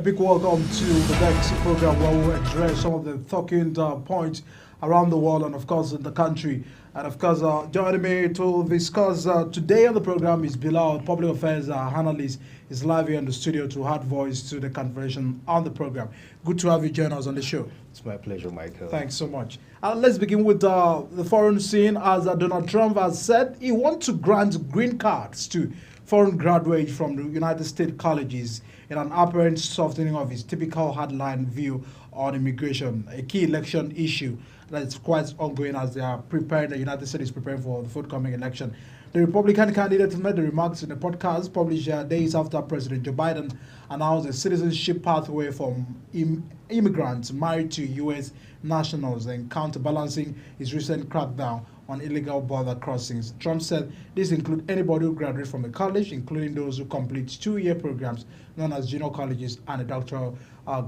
A big welcome to the next program where we'll address some of the talking points around the world and, of course, in the country. And, of course, joining me to discuss today on the program is Bilal, public affairs analyst. Is live here in the studio to add voice to the conversation on the program. Good to have you join us on the show. It's my pleasure, Michael. Thanks so much. Let's begin with the foreign scene. As Donald Trump has said, he wants to grant green cards to foreign graduates from the United States colleges in an apparent softening of his typical hardline view on immigration, a key election issue that is quite ongoing as they are preparing, the United States is preparing for the forthcoming election. The Republican candidate made the remarks in a podcast published days after President Joe Biden announced a citizenship pathway for immigrants married to U.S. nationals and counterbalancing his recent crackdown on illegal border crossings. Trump said this includes anybody who graduates from a college, including those who complete two-year programs known as junior colleges and a doctoral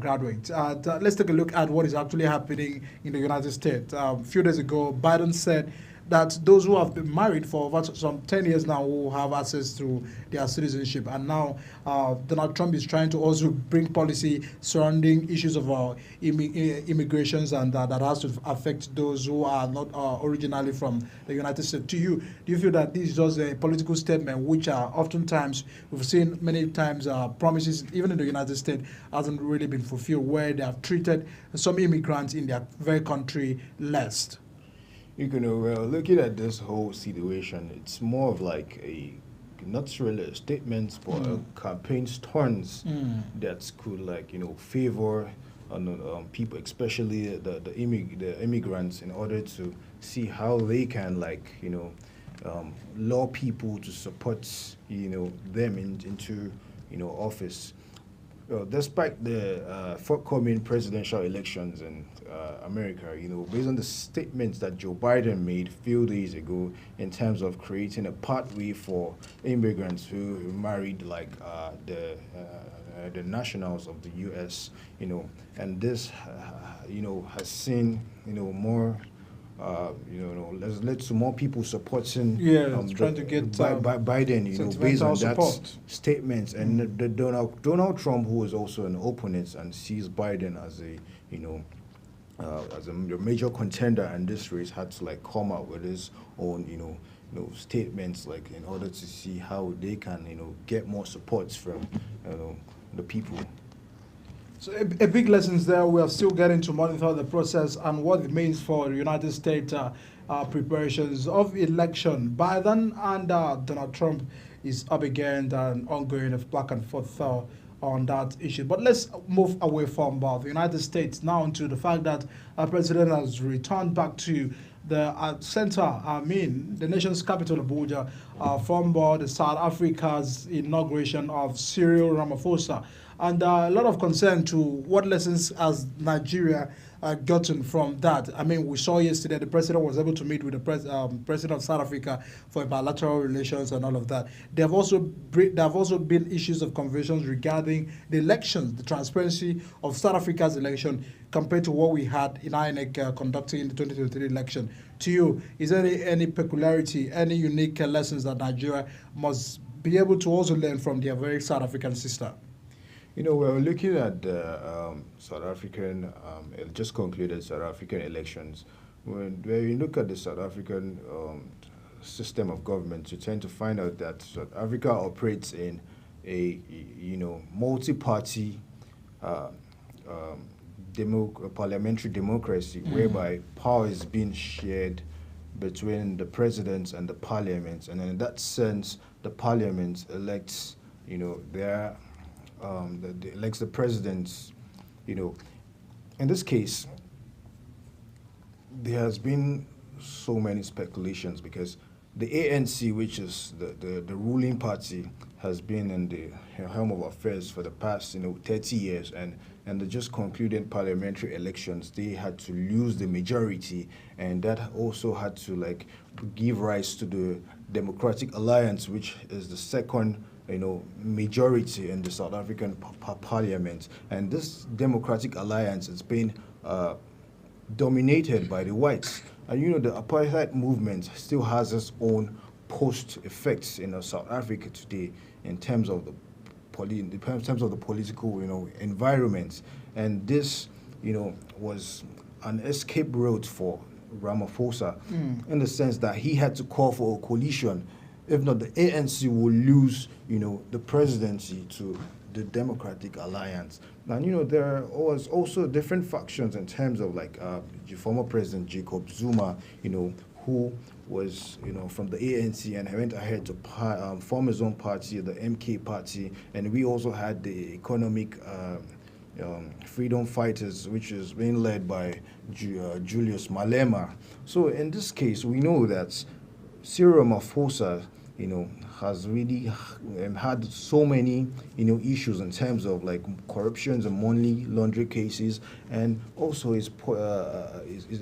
graduate. Let's take a look at what is actually happening in the United States. A few days ago, Biden said that those who have been married for over some 10 years now will have access to their citizenship. And now Donald Trump is trying to also bring policy surrounding issues of immigrations and that has to affect those who are not originally from the United States. To you, do you feel that this is just a political statement which oftentimes we've seen many times promises, even in the United States, hasn't really been fulfilled, where they have treated some immigrants in their very country less? Well, looking at this whole situation, it's more of like not really a statement, but a campaign stance that could favor people, especially the immigrants, in order to see how they can lure people to support them into office. Despite the forthcoming presidential elections in America, based on the statements that Joe Biden made a few days ago in terms of creating a pathway for immigrants who married the nationals of the U.S., and this, has seen, more. Has led to more people supporting trying to get Biden, based on support. that statement, and the Donald Trump, who is also an opponent and sees Biden as a major contender in this race, had to come out with his own statements in order to see how they can get more supports from the people. So a big lesson there. We are still getting to monitor the process and what it means for the United States preparations of election. Biden and Donald Trump is up against an ongoing back and forth on that issue. But let's move away from the United States now into the fact that our president has returned back to the center, the nation's capital, Abuja, from the South Africa's inauguration of Cyril Ramaphosa. And a lot of concern to what lessons has Nigeria gotten from that. We saw yesterday the president was able to meet with the president of South Africa for bilateral relations and all of that. There have also been issues of conversations regarding the elections, the transparency of South Africa's election compared to what we had in INEC conducting in the 2023 election. To you, is there any peculiarity, any unique lessons that Nigeria must be able to also learn from their very South African sister? We're looking at the South African, just concluded South African elections. When you look at the South African system of government, you tend to find out that South Africa operates in a multi-party parliamentary democracy, whereby power is being shared between the presidents and the parliaments, and in that sense, the parliament elects elects the presidents. In this case, there has been so many speculations because the ANC, which is the ruling party, has been in the helm of affairs for the past 30 years, and the just concluded parliamentary elections, they had to lose the majority, and that also had to give rise to the Democratic Alliance, which is the second majority in the South African parliament. And this Democratic Alliance has been dominated by the whites. And the apartheid movement still has its own post effects in South Africa today in terms of the in terms of the political, environment, and this, was an escape route for Ramaphosa, in the sense that he had to call for a coalition. If not, the ANC will lose, the presidency to the Democratic Alliance. And, there was also different factions in terms of like the former president Jacob Zuma, who was, from the ANC, and he went ahead to form his own party, the MK party. And we also had the economic freedom fighters, which is being led by Julius Malema. So in this case, we know that Cyril Ramaphosa, has really had so many, issues in terms of like corruptions and money laundering cases, and also his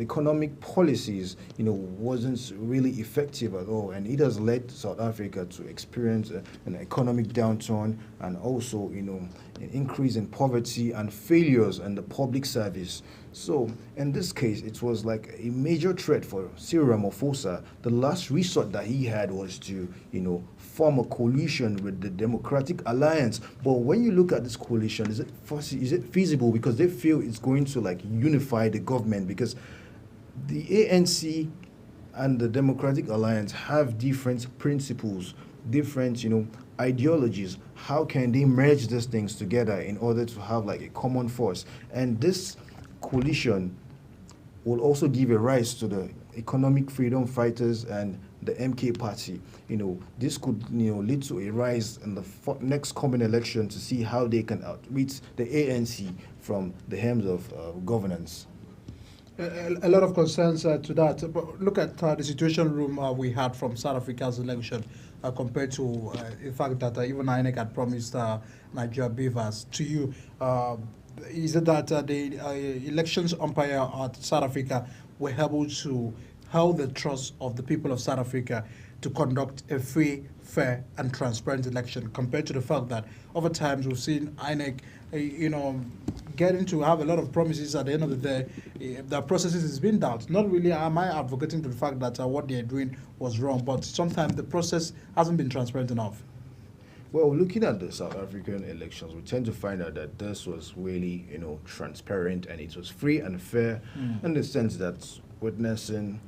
economic policies, wasn't really effective at all, and it has led South Africa to experience an economic downturn, and also, an increase in poverty and failures in the public service. So in this case, it was like a major threat for Cyril Ramaphosa. The last resort that he had was to, form a coalition with the Democratic Alliance. But when you look at this coalition, is it feasible? Because they feel it's going to like unify the government, because the ANC and the Democratic Alliance have different principles, different, ideologies. How can they merge these things together in order to have like a common force? And this coalition will also give a rise to the economic freedom fighters and the MK party. This could, lead to a rise in the next coming election to see how they can outreach the ANC from the helms of governance. A lot of concerns to that. But look at the situation room we had from South Africa's election compared to the fact that even INEC had promised Nigeria Beavers to you. Is it that the elections umpire at South Africa were able to hold the trust of the people of South Africa to conduct a free, fair, and transparent election, compared to the fact that over times we've seen INEC, getting to have a lot of promises at the end of the day, the processes is being doubted. Not really am I advocating to the fact that what they're doing was wrong, but sometimes the process hasn't been transparent enough. Well, looking at the South African elections, we tend to find out that this was really, transparent, and it was free and fair, in the sense that witnessing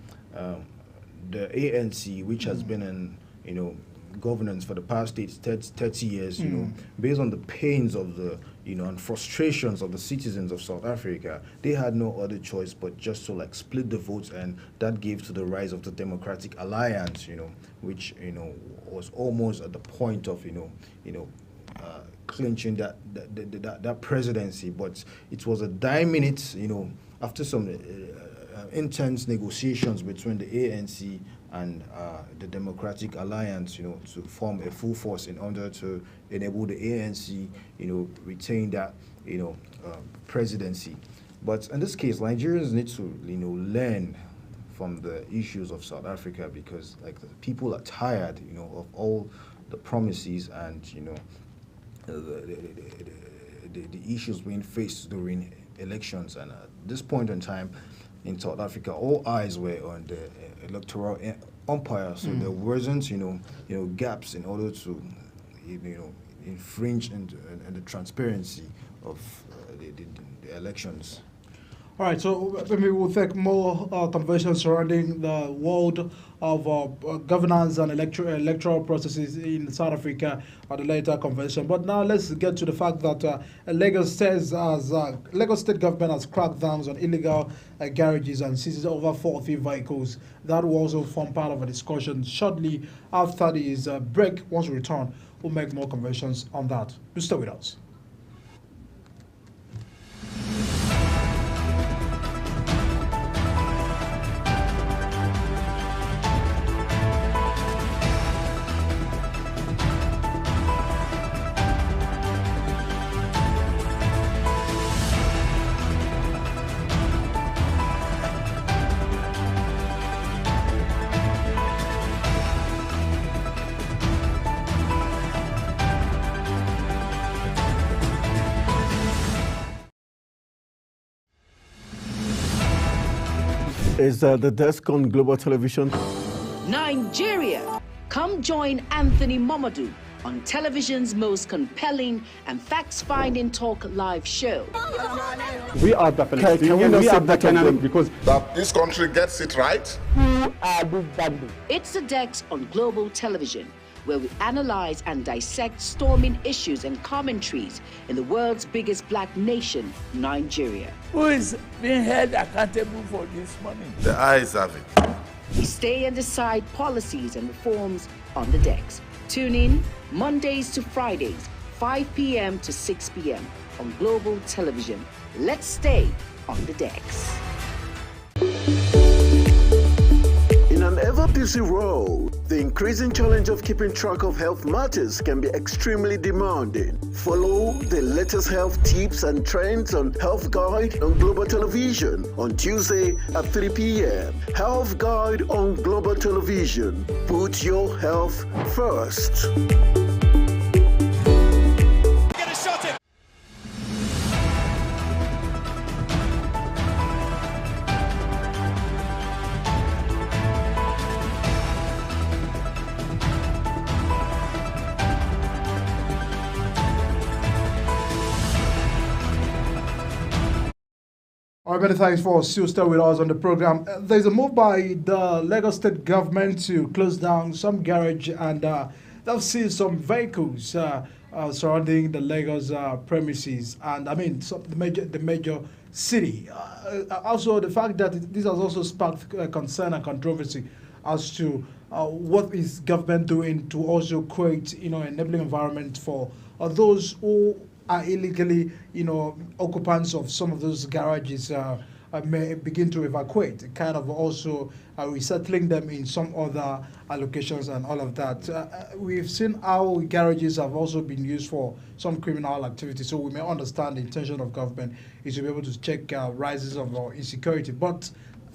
the ANC, which has been in, governance for the past 30 years, based on the pains of the, and frustrations of the citizens of South Africa, they had no other choice but just to like split the votes, and that gave to the rise of the Democratic Alliance, which, was almost at the point of, clinching that presidency. But it was a dire minute, after some intense negotiations between the ANC and the Democratic Alliance, to form a full force in order to enable the ANC, retain that, presidency. But in this case, Nigerians need to, learn from the issues of South Africa, because like the people are tired, of all the promises and, the issues being faced during elections. And at this point in time in South Africa, all eyes were on the electoral umpire, so there wasn't, gaps in order to, infringe in the transparency of the elections. All right, so maybe we'll take more conversations surrounding the world of governance and electoral processes in South Africa at a later convention. But now let's get to the fact that Lagos State government has cracked down on illegal garages and seizes over 40 vehicles. That will also form part of a discussion shortly after this break. Once we return, we'll make more conversations on that. Do stay with us. Is the desk on Global Television? Nigeria, come join Anthony Mamadou on television's most compelling and facts-finding talk live show. We are definitely. We are definitely because that this country gets it right. It's The Dex on Global Television, where we analyze and dissect storming issues and commentaries in the world's biggest black nation, Nigeria. Who is being held accountable for this money? The eyes have it. We stay and decide policies and reforms on The Dex. Tune in Mondays to Fridays, 5 p.m. to 6 p.m. on Global Television. Let's stay on The Dex. In an ever-busy world, the increasing challenge of keeping track of health matters can be extremely demanding. Follow the latest health tips and trends on Health Guide on Global Television on Tuesday at 3 p.m. Health Guide on Global Television. Put your health first. All right, many thanks for still staying with us on the program. There's a move by the Lagos State government to close down some garage, and they've seen some vehicles surrounding the Lagos premises, and I mean the major city. Also, the fact that this has also sparked concern and controversy as to what is government doing to also create, enabling environment for those who are illegally, occupants of some of those garages may begin to evacuate, kind of also resettling them in some other locations and all of that. We've seen how garages have also been used for some criminal activity, so we may understand the intention of government is to be able to check rises of insecurity. But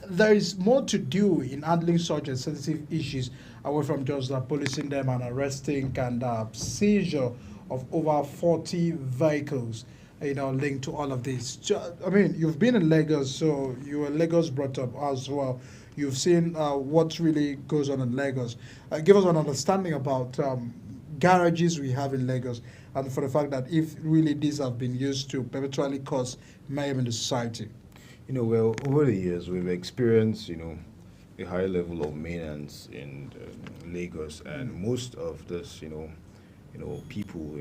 there is more to do in handling such sensitive issues away from just policing them and arresting and seizure of over 40 vehicles, linked to all of this. I mean, you've been in Lagos, so you were Lagos brought up as well. You've seen what really goes on in Lagos. Give us an understanding about garages we have in Lagos, and for the fact that if really these have been used to perpetually cause mayhem in the society. Well, over the years, we've experienced, a high level of maintenance in Lagos, and most of this, people,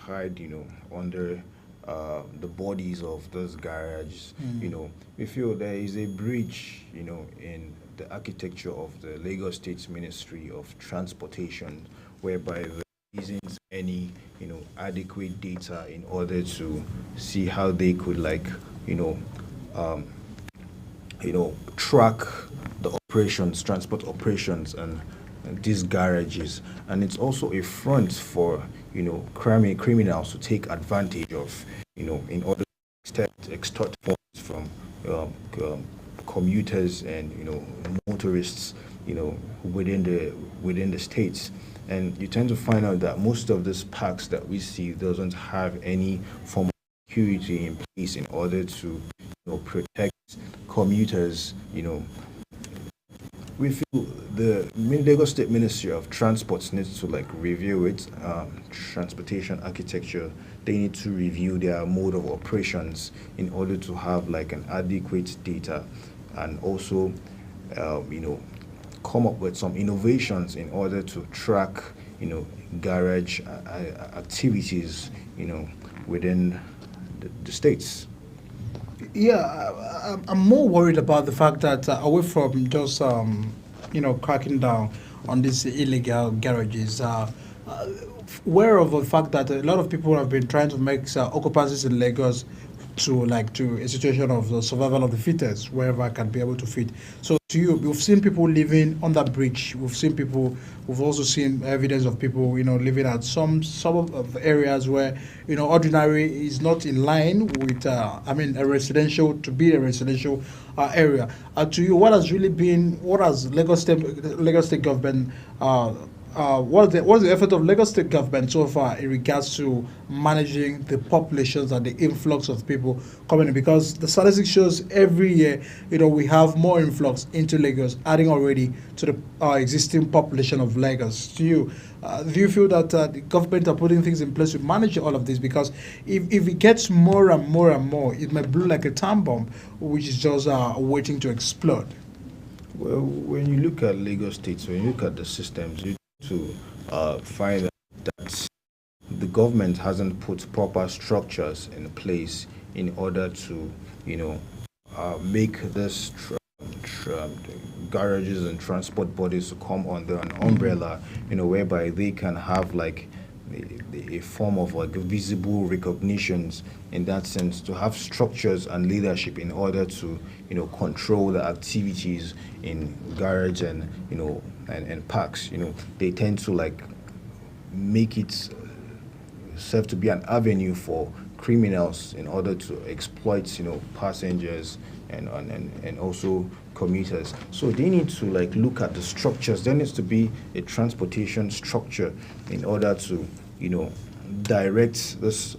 hide, under the bodies of those garages. We feel there is a breach, in the architecture of the Lagos State Ministry of Transportation, whereby there isn't any, adequate data in order to see how they could, track the operations, transport operations, and these garages. And it's also a front for criminals to take advantage of, in order to extort funds from commuters and motorists within the states. And you tend to find out that most of these parks that we see doesn't have any form of security in place in order to protect commuters. We feel the Lagos State Ministry of Transport needs to review its transportation architecture. They need to review their mode of operations in order to have an adequate data, and also come up with some innovations in order to track garage activities within the states. Yeah, I'm more worried about the fact that away from just cracking down on these illegal garages, aware of the fact that a lot of people have been trying to make occupancies in Lagos to a situation of the survival of the fittest, wherever I can be able to fit. So to you, we've seen people living on that bridge. We've also seen evidence of people, living at some of the areas where, ordinary is not in line with, a residential area. To you, what has Lagos State government what is the effort of Lagos State government so far in regards to managing the populations and the influx of people coming in? Because the statistics shows every year, we have more influx into Lagos, adding already to the existing population of Lagos. Do you feel that the government are putting things in place to manage all of this? Because if it gets more and more and more, it may blow like a time bomb, which is just waiting to explode. Well, when you look at Lagos State, when you look at the systems, you to find that the government hasn't put proper structures in place in order to, make this garages and transport bodies to come under an umbrella, whereby they can have like a form of like visible recognitions in that sense, to have structures and leadership in order to control the activities in garage and and parks. They tend to like make it serve to be an avenue for criminals in order to exploit passengers and also commuters. So they need to like look at the structures. There needs to be a transportation structure in order to direct this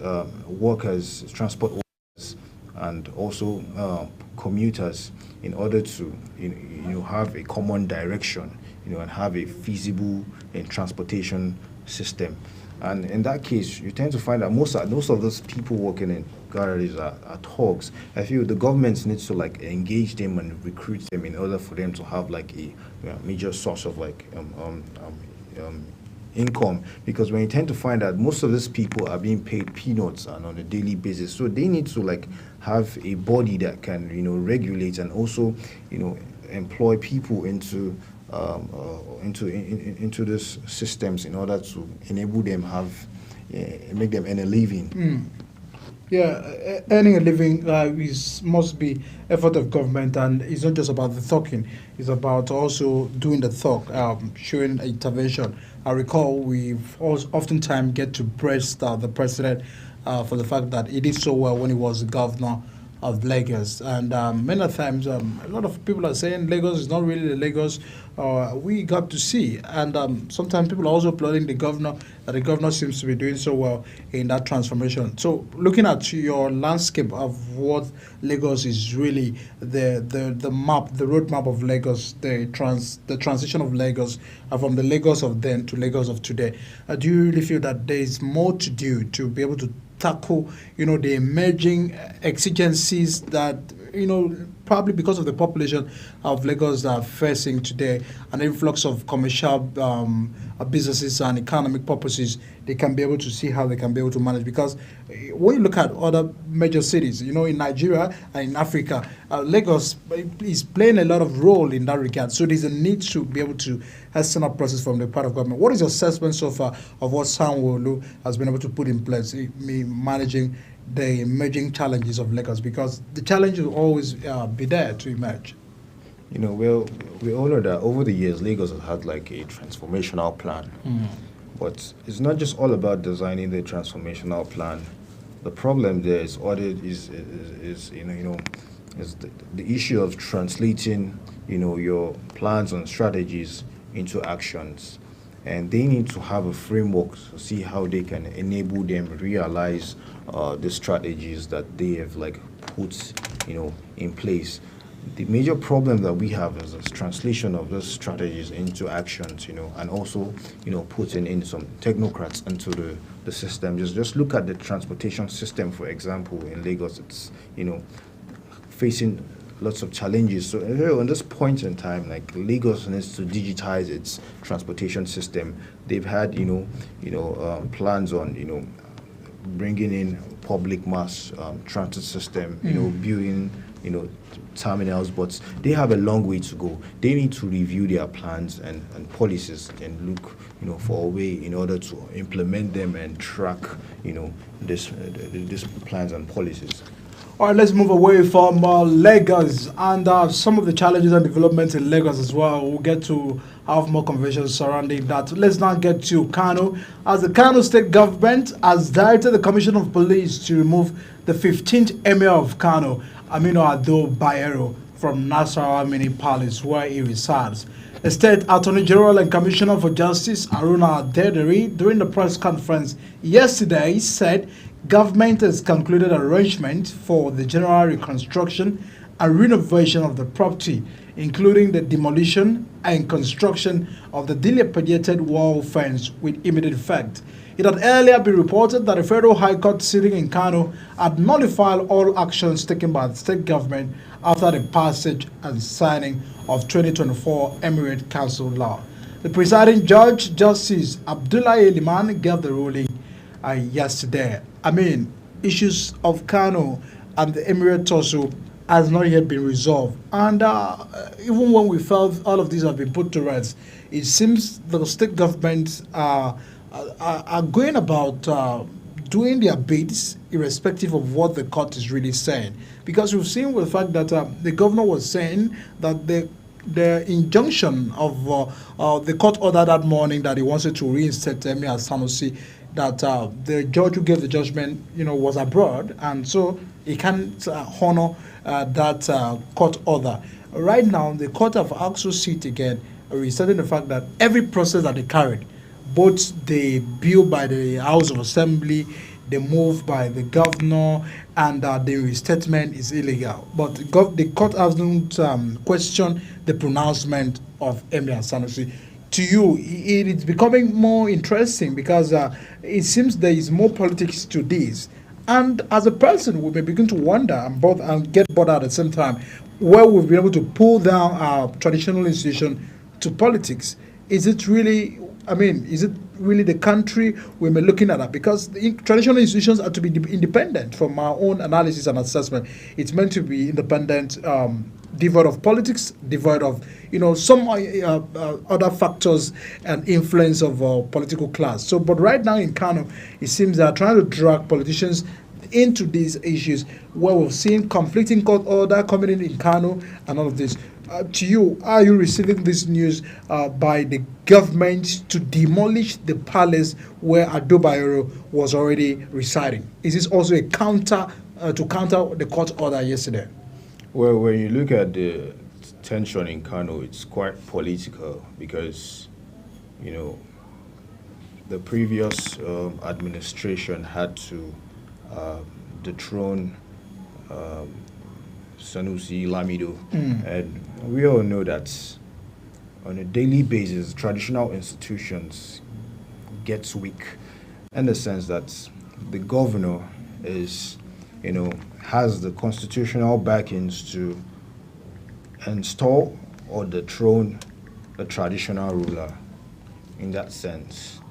workers, transport workers, and also commuters in order to have a common direction, and have a feasible transportation system. And in that case, you tend to find that most of those people working in garages are thugs. I feel the government needs to like engage them and recruit them in order for them to have like a major source of like income, because when you tend to find that most of these people are being paid peanuts and on a daily basis, so they need to like have a body that can regulate and also employ people into these systems in order to enable them make them earn a living. Yeah, earning a living must be effort of government, and it's not just about the talking. It's about also doing the talk, showing intervention. I recall we've oftentimes get to praise the president for the fact that he did so well when he was governor of Lagos, and many times a lot of people are saying Lagos is not really the Lagos we got to see, and sometimes people are also applauding the governor, that the governor seems to be doing so well in that transformation. So looking at your landscape of what Lagos is really, the map, the roadmap of Lagos, the transition of Lagos from the Lagos of then to Lagos of today, do you really feel that there is more to do to be able to tackle, the emerging exigencies that, probably because of the population of Lagos that are facing today, an influx of commercial businesses and economic purposes, they can be able to see how they can be able to manage? Because when you look at other major cities, in Nigeria and in Africa, Lagos is playing a lot of role in that regard. So there's a need to be able to hasten up process from the part of government. What is your assessment so far of what Sanwo-Olu has been able to put in place in managing the emerging challenges of Lagos? Because the challenge will always be there to emerge. Well, we all know that over the years, Lagos has had like a transformational plan. But it's not just all about designing the transformational plan. The problem there is the issue of translating, your plans and strategies into actions. And they need to have a framework to see how they can enable them realize the strategies that they have like put, in place. The major problem that we have is this translation of those strategies into actions, and also, putting in some technocrats into the system. Just look at the transportation system, for example, in Lagos. It's, facing lots of challenges. So on this point in time, like Lagos needs to digitize its transportation system. They've had, plans on, bringing in public mass transit system, building, terminals, but they have a long way to go. They need to review their plans and policies and look, for a way in order to implement them and track, these plans and policies. All right, let's move away from Lagos and some of the challenges and developments in Lagos as well. We'll get to have more conversations surrounding that. Let's now get to Kano. As the Kano state government has directed the Commission of Police to remove the 15th Emir of Kano, Aminu Ado Bayero, from Nasarawa Mini Palace, where he resides. The State Attorney General and Commissioner for Justice Aruna Dederi, during the press conference yesterday, said government has concluded arrangement for the general reconstruction and renovation of the property, including the demolition and construction of the dilapidated wall fence with immediate effect. It had earlier been reported that the Federal High Court sitting in Kano had nullified all actions taken by the state government after the passage and signing of 2024 Emirate Council Law. The presiding judge, Justice Abdullahi Liman, gave the ruling yesterday. Issues of Kano and the Emirate also has not yet been resolved. And even when we felt all of these have been put to rest, it seems the state governments are going about doing their bits irrespective of what the court is really saying. Because we've seen with the fact that the governor was saying that the injunction of the court order that morning that he wanted to reinstate Emir Sanusi, that the judge who gave the judgment, was abroad, and so he can't honor that court order. Right now, the court have also sit again, restating the fact that every process that they carried, both the bill by the House of Assembly, the move by the governor, and the restatement is illegal. But the court hasn't questioned the pronouncement of Emir Sanusi. To you, it is becoming more interesting because it seems there is more politics to this. And as a person, we may begin to wonder and get bothered at the same time where we've been able to pull down our traditional institution to politics. Is it really the country we may be looking at that? Because the traditional institutions are to be independent from our own analysis and assessment. It's meant to be independent, devoid of politics, devoid of some other factors and influence of political class. So, but right now in Kano, it seems they are trying to drag politicians into these issues where we've seen conflicting court order coming in Kano and all of this. To you, are you receiving this news by the government to demolish the palace where Ado Bayero was already residing? Is this also a counter to counter the court order yesterday? Well, when you look at the tension in Kano, it's quite political because, the previous administration had to dethrone Sanusi Lamido, and we all know that on a daily basis, traditional institutions gets weak in the sense that the governor is, has the constitutional backings to install or dethrone a traditional ruler. In that sense,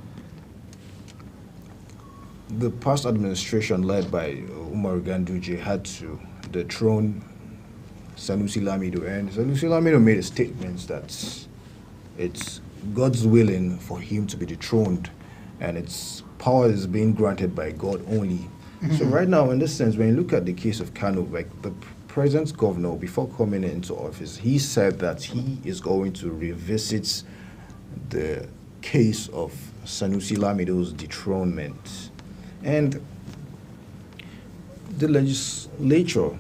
the past administration led by Umar Ganduje had to dethrone Sanusi Lamido, and Sanusi Lamido made a statement that it's God's willing for him to be dethroned, and its power is being granted by God only. So right now, in this sense, when you look at the case of Kano, like the present governor, before coming into office, he said that he is going to revisit the case of Sanusi Lamido's dethronement. And the legislature,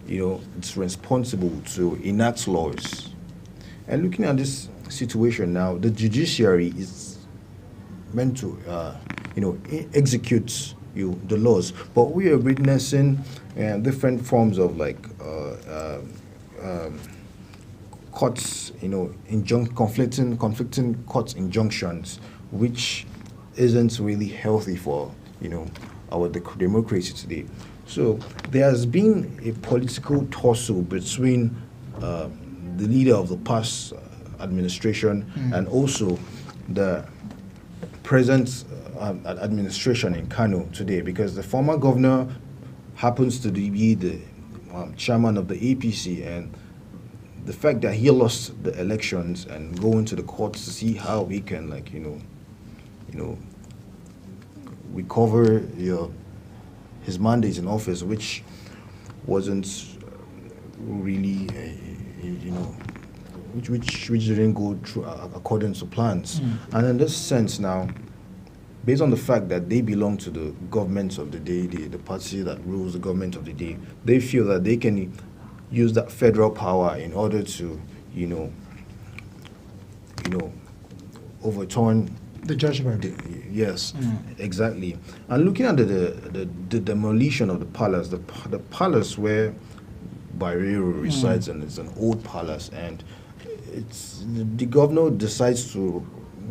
it's responsible to enact laws. And looking at this situation now, the judiciary is meant to, execute the laws. But we are witnessing different forms of courts, conflicting court injunctions, which isn't really healthy for, our democracy today. So there has been a political tussle between the leader of the past administration and also the present administration in Kano today, because the former governor happens to be the chairman of the APC, and the fact that he lost the elections and going to the courts to see how he can recover his mandate in office, which wasn't really which didn't go through according to plans. And in this sense now, based on the fact that they belong to the government of the day, the party that rules the government of the day, they feel that they can use that federal power in order to, overturn The judgment. yes, exactly. And looking at the demolition of the palace, the palace where Bayero resides, and it's an old palace, and it's the governor decides to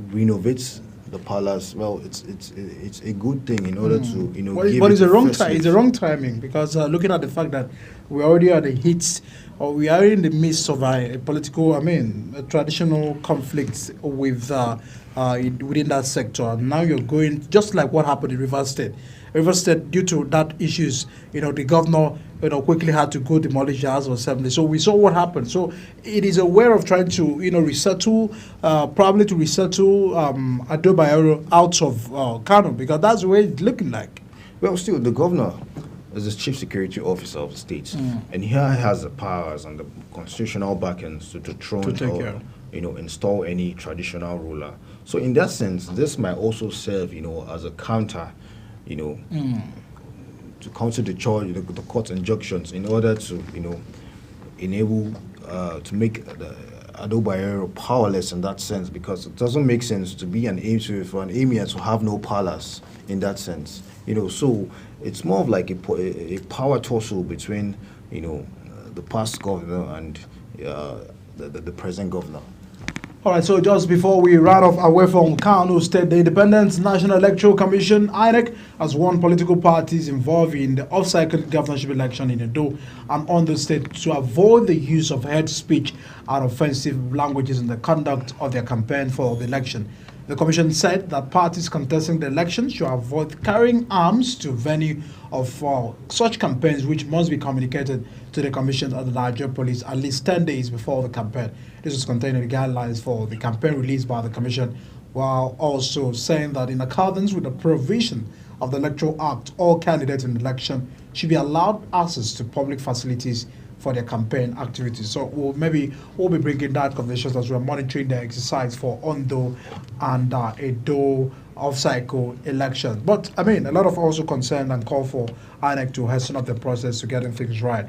renovate the palace. Well, it's a good thing in order to give But it it's a wrong time. facilities. It's a wrong timing because looking at the fact that we already are the heat, or we are in the midst of a political, a traditional conflict with within that sector. And now you're going just like what happened in Rivers State. Rivers State, due to that issues, the governor, quickly had to go demolish the House of Assembly. So we saw what happened. So it is a way of trying to, resettle, probably to resettle Ado Bayero out of Kano, because that's the way it's looking like. Well, still, the governor is the chief security officer of the state, and he has the powers and the constitutional backings to throne take or care. Install any traditional ruler. So in that sense, this might also serve as a counter, to counter the charge, the court injunctions, in order to enable to make the Ado Bayero powerless in that sense, because it doesn't make sense to be for an emir to have no palace in that sense. So it's more of like a power tussle between the past governor and the present governor. All right, so just before we run off away from Kano State, the Independent National Electoral Commission, INEC, has warned political parties involved in the off-cycle governorship election in Edo and Ondo State to avoid the use of hate speech and offensive languages in the conduct of their campaign for the election. The commission said that parties contesting the election should avoid carrying arms to venue of such campaigns, which must be communicated to the commission and the Nigeria police at least 10 days before the campaign. This is contained in the guidelines for the campaign released by the commission, while also saying that in accordance with the provision of the Electoral Act, all candidates in the election should be allowed access to public facilities for their campaign activities. So we'll be bringing that conversation as we're monitoring the exercise for Ondo and Edo off-cycle elections. But a lot of also concern and call for INEC to hasten up the process to getting things right.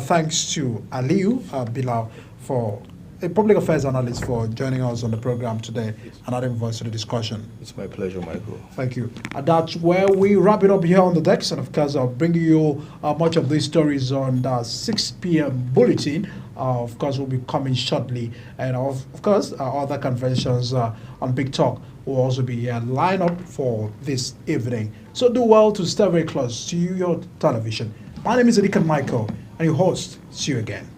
Thanks to Aliu Bilal, for a public affairs analyst, for joining us on the program today and adding voice to the discussion. It's my pleasure, Michael. Thank you. And that's where we wrap it up here on the decks. And of course, I'll bring you much of these stories on the 6 p.m. bulletin. Of course, will be coming shortly. And of course, other conventions on Big Talk will also be lined up for this evening. So do well to stay very close to your television. My name is Adikan Michael, and your host. See you again.